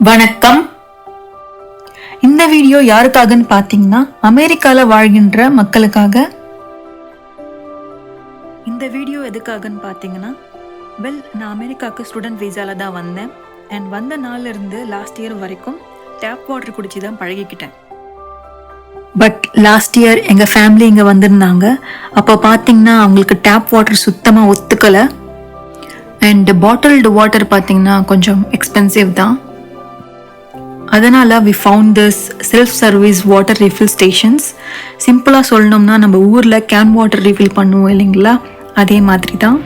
வணக்கம். இந்த வீடியோ யாருக்காகன்னு பார்த்தீங்கன்னா அமெரிக்கால வாழ்கின்ற மக்களுக்காக. இந்த வீடியோ எதுக்காகன்னு பார்த்தீங்கன்னா நான் அமெரிக்காவுக்கு ஸ்டூடெண்ட் வீசால தான் வந்தேன். அண்ட் வந்த நாள்ல இருந்து லாஸ்ட் இயர் வரைக்கும் டேப் வாட்டர் குடிச்சு தான் பழகிக்கிட்டேன். பட் லாஸ்ட் இயர் எங்கள் ஃபேமிலி இங்கே வந்திருந்தாங்க. அப்போ பார்த்தீங்கன்னா அவங்களுக்கு டேப் வாட்டர் சுத்தமாக ஒத்துக்கலை. அண்ட் பாட்டில்டு வாட்டர் பார்த்தீங்கன்னா கொஞ்சம் எக்ஸ்பென்சிவ் தான். அதனால் we found this self-service water refill stations. சிம்பிளாக சொல்லணும்னா நம்ம ஊரில் கேன் வாட்டர் ரீஃபில் பண்ணுவோம் இல்லைங்களா, அதே மாதிரி தான்.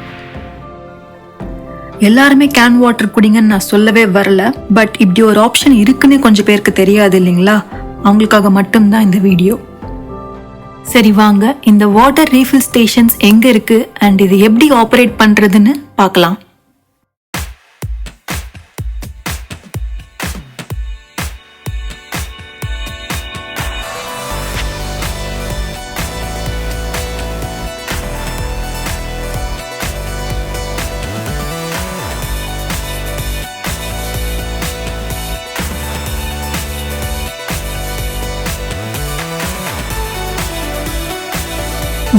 எல்லாருமே கேன் வாட்டர் குடிங்கன்னு நான் சொல்லவே வரல. பட் இப்படி ஒரு ஆப்ஷன் இருக்குன்னு கொஞ்சம் பேருக்கு தெரியாது இல்லைங்களா, அவங்களுக்காக மட்டும்தான் இந்த வீடியோ. சரி வாங்க, இந்த வாட்டர் ரீஃபில் ஸ்டேஷன்ஸ் எங்கே இருக்குது அண்ட் இது எப்படி ஆப்ரேட் பண்ணுறதுன்னு பார்க்கலாம்.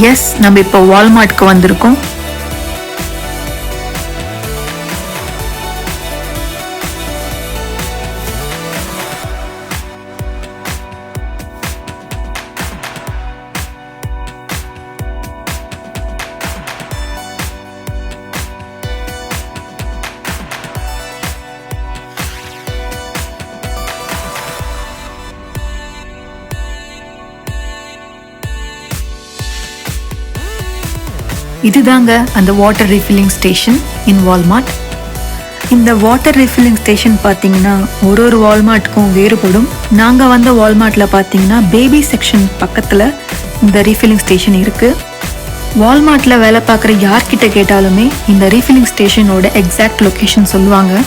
எஸ், நம்ம இப்போ வால்மார்ட்க்கு வந்திருக்கோம். இதுதாங்க அந்த வாட்டர் ரீஃபில்லிங் ஸ்டேஷன் இன் வால்மார்ட். இந்த வாட்டர் ரீஃபில்லிங் ஸ்டேஷன் பார்த்தீங்கன்னா ஒரு வால்மார்ட்டுக்கும் வேறுபடும். நாங்கள் வந்த வால்மார்ட்டில் பார்த்தீங்கன்னா பேபி செக்ஷன் பக்கத்தில் இந்த ரீஃபில்லிங் ஸ்டேஷன் இருக்குது. வால்மார்ட்டில் வேலை பார்க்குற யார்கிட்ட கேட்டாலுமே இந்த ரீஃபில்லிங் ஸ்டேஷனோட எக்ஸாக்ட் லொக்கேஷன் சொல்லுவாங்க.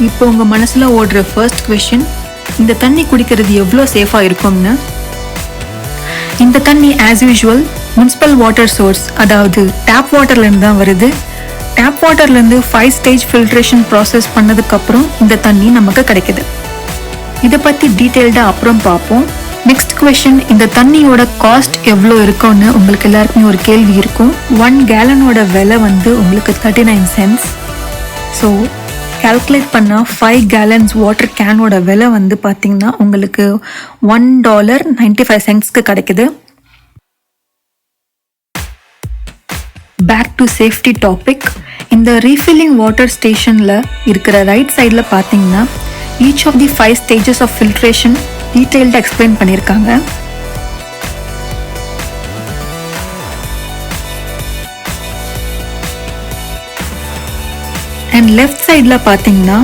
இப்போ உங்கள் மனசில் ஓடுற ஃபர்ஸ்ட் கொஸ்டின், இந்த தண்ணி குடிக்கிறது எவ்வளோ சேஃபாக இருக்கும்னு. இந்த தண்ணி as usual municipal water source, அதாவது டேப் வாட்டர்லேருந்து தான் வருது. டேப் வாட்டர்லேருந்து 5 ஸ்டேஜ் ஃபில்ட்ரேஷன் ப்ராசஸ் பண்ணதுக்கப்புறம் இந்த தண்ணி நமக்கு கிடைக்குது. இதை பற்றி டீட்டெயில்டாக அப்புறம் பார்ப்போம். நெக்ஸ்ட் கொஸ்டின், இந்த தண்ணியோட காஸ்ட் எவ்வளோ இருக்கும்னு உங்களுக்கு எல்லாருக்குமே ஒரு கேள்வி இருக்கும். 1 கேலனோட விலை வந்து உங்களுக்கு 39 cents. ஸோ கால்குலேட் பண்ணால் 5 gallons வாட்டர் கேனோட விலை வந்து பார்த்தீங்கன்னா உங்களுக்கு $1.95 கிடைக்குது. Back to safety topic. இந்த ரீஃபில்லிங் வாட்டர் ஸ்டேஷனில் இருக்கிற ரைட் சைடில் பார்த்தீங்கன்னா each of the 5 stages of filtration டீட்டெயில்டாக எக்ஸ்பிளைன் பண்ணியிருக்காங்க. அண்ட் லெஃப்ட் சைடில் பார்த்தீங்கன்னா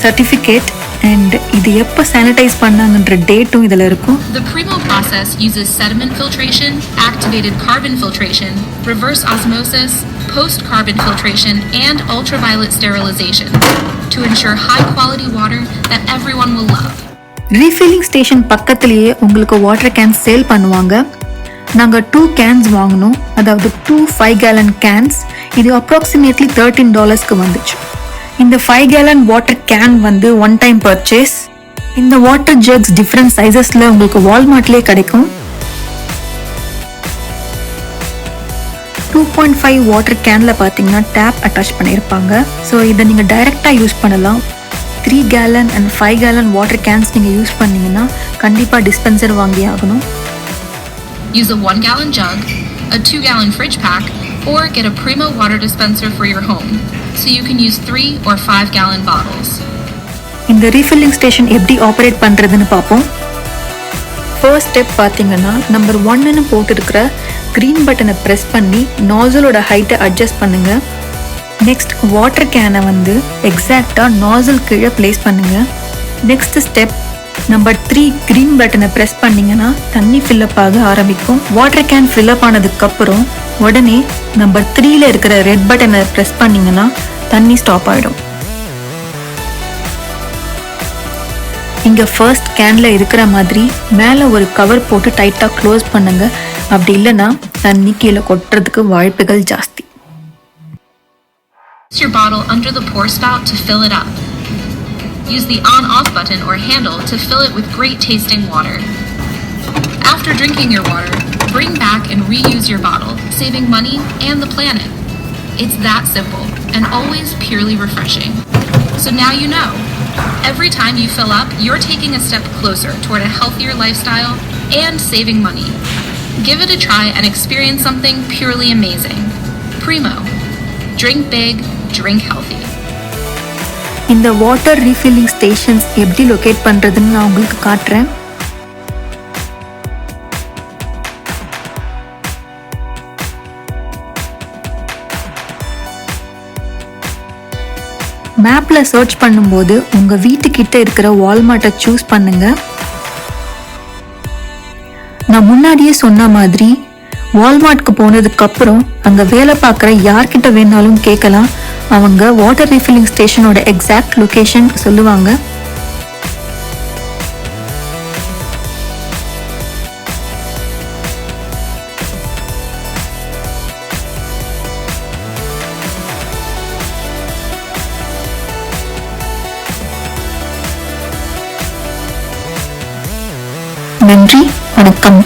சர்டிஃபிகேட் அண்ட் இது எப்போ சானிடைஸ் பண்ணாங்கன்ற டேட்டும் இதில் இருக்கும். The Primo process uses sediment filtration, activated carbon filtration, reverse osmosis, post-carbon filtration, and ultraviolet sterilization to ensure high-quality water that everyone will love. Refilling station பக்கத்துலேயே உங்களுக்கு water can sale பண்ணுவாங்க. நாங்கள் 2 cans வாங்கினோம், அதாவது 2 5 gallon cans. இது approximately $13 வந்துச்சு. இந்த 5 gallon water can வந்து ஒன் டைம் பர்ச்சேஸ். இந்த வாட்டர் ஜக்ஸ் டிஃப்ரெண்ட் சைஸஸில் உங்களுக்கு வால்மார்ட்லேயே கிடைக்கும். 2.5 வாட்டர் கேனில் பார்த்தீங்கன்னா டேப் அட்டாச் பண்ணியிருப்பாங்க. ஸோ இதை நீங்கள் டைரெக்டாக யூஸ் பண்ணலாம். 3 gallon and 5 gallon water cans நீங்கள் யூஸ் பண்ணிங்கன்னா கண்டிப்பாக டிஸ்பென்சர் வாங்கி ஆகணும். Use a 1 gallon jug, a 2 gallon fridge pack, or get a Primo water dispenser for your home, so you can use 3 or 5 gallon bottles. இந்த refilling station எப்படி operate பண்ணுறதுன்னு பார்ப்போம். First step பார்த்தீங்கன்னா number 1ன்னு போட்டிருக்கிற green பட்டனை press பண்ணி நாசலோட ஹைட்டை adjust பண்ணுங்கள். நெக்ஸ்ட் வாட்டர் கேனை வந்து எக்ஸாக்டாக நாசல் கீழே ப்ளேஸ் பண்ணுங்கள். நெக்ஸ்ட் ஸ்டெப் நம்பர் 3 க்ரீன் பட்டனை ப்ரெஸ் பண்ணிங்கன்னா தண்ணி ஃபில்லப் ஆக ஆரம்பிக்கும். வாட்டர் கேன் ஃபில்லப் ஆனதுக்கப்புறம் உடனே நம்பர் 3ல இருக்கிற ரெட் பட்டனை ப்ரெஸ் பண்ணிங்கன்னா தண்ணி ஸ்டாப் ஆகிடும். இங்கே ஃபர்ஸ்ட் கேனில் இருக்கிற மாதிரி மேலே ஒரு கவர் போட்டு டைட்டாக க்ளோஸ் பண்ணுங்க. அப்படி இல்லைன்னா தண்ணி கீழே கொட்டுறதுக்கு வாய்ப்புகள் ஜாஸ்தி. Place your bottle under the pour spout to fill it up. Use the on-off button or handle to fill it with great tasting water. After drinking your water, bring back and reuse your bottle, saving money and the planet. It's that simple and always purely refreshing. So now you know. Every time you fill up, you're taking a step closer toward a healthier lifestyle and saving money. Give it a try and experience something purely amazing. Primo. Drink big, drink healthy. இந்த water refilling stations எப்படி locate பண்ணுறதுன்னு நான் உங்களுக்கு காட்டுறேன். மேப்பில் search பண்ணும்போது உங்கள் வீட்டுக்கிட்ட இருக்கிற வால்மார்ட்டை சூஸ் பண்ணுங்க. நான் முன்னாடியே சொன்ன மாதிரி வால்மார்ட்க்கு போனதுக்கு அப்புறம் அங்கே வேலை பார்க்குற யார்கிட்ட வேணாலும் கேட்கலாம். அவங்க வாட்டர் ரீஃபில்லிங் ஸ்டேஷனோட எக்ஸாக்ட் லொகேஷன் சொல்லுவாங்க. நன்றி, வணக்கம்.